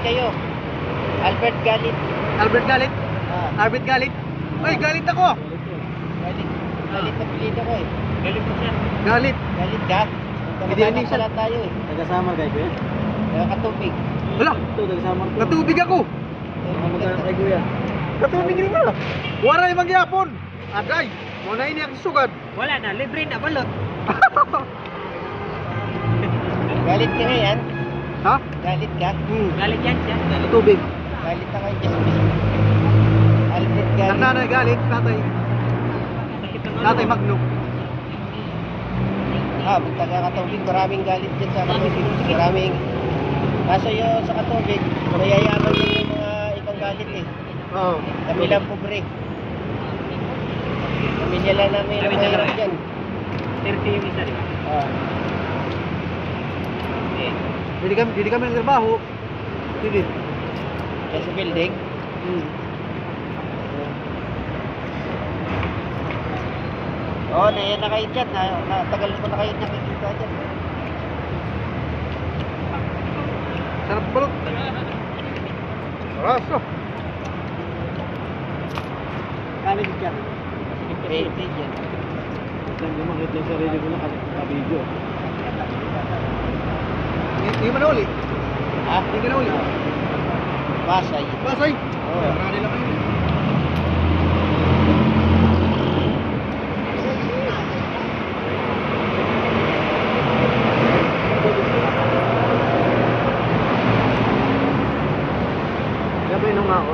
kayo. Albert Galit. Albert Galit? Ah, Albert Galit? Ay, galit ako! Galit. Galit na pilito ko eh. Galit mo siya. Galit! Galit ka? Hindi Kamag-anak siya. pala tayo eh. Tagasama kay Kuya. Kaya katubig. Wala! Ito, tagasama ko. Natubig ako! Kamag-anak kay Kuya. Natubig rin mo! Waray mangyapon! Aday! Muna ini ang sugad! Wala na, libre na, balot. Galit ka na yan? Ha? Galit ka? Galit yan siya. Tubig. Galit na kayo just Albert Galit. Ang nanay galit, tatay. Sakit ng Tatay Magno. Ah, taga katubig. Maraming galit dyan sa katubig. Maraming. Kaso yung sa katubig, mayayaman din yung mga ibang galit eh. Oo. Kami lang pobre. Pamilya lang namin ang mahirap dyan. 30 yung isa, di ba? Ah. Hindi kami nagtrabaho. Sige. Kaya sa building, oo, naiyan na kayo dyan. Tagal ko na kayo nakikita dyan. Sarap balot. Raso. Galit dyan. 20 dyan. Saan ko makita yung sarili ko na video. Hindi man uli. Ha? Hindi na uli. Pasay. Basay. Oo. Marami lang kayo. Gabi nung ako.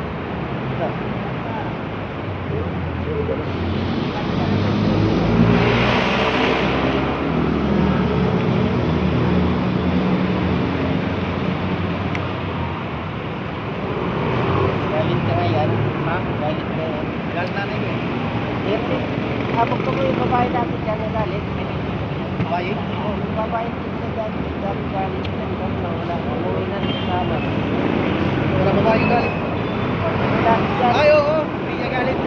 Galit ka ngayon. Ha? Galit ka ngayon. Galit na nyo. Habang ko yung babae natin dyan na galit. Babae? Oo, yung babae dito na galit. Dami galit. Wala. Umuwi na rin sa amin. Wala babae galit. Galit dyan. Ay, oo. Hindi niya galit.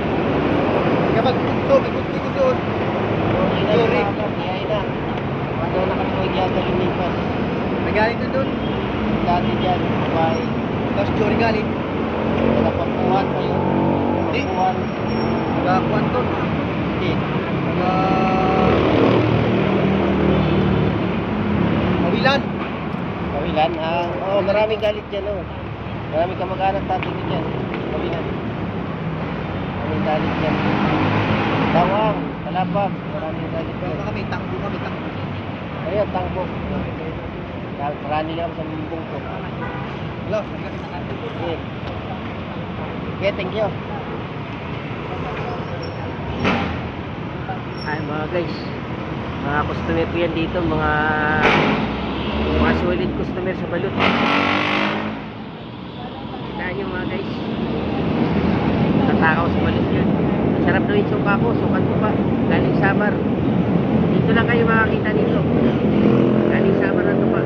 Kapag tubig ko doon. Umuwi na rin sa amin. Kaya na. Ano nakatuwag yata lumipas. Nagalit na doon. Dati dyan, babae. Tapos Jory galit. Nakapapuhan pa yun. Hindi. Nakapapuhan. Nagakuhan doon. Hindi. Mawilan. Kawilan? Oo, maraming galit dyan, oh. Maraming kamag-anak tatay ko dyan. Kawilan. Maraming galit dyan. Tawang, Kalapag, maraming galit dyan. Kami, takbo kami, takbo. Ayun, Tangbok. Marami lang sa mumbong ko. Wala. Okay. Okay, thank you. Ay mga guys, mga customer po yan dito, mga solid customer sa balot. Kita nyo mga guys, tatakaw sa balot yan. Masarap daw yung suka ko, sukat ko pa, galing Samar. Dito lang kayo makakita nito, galing Samar na ito pa.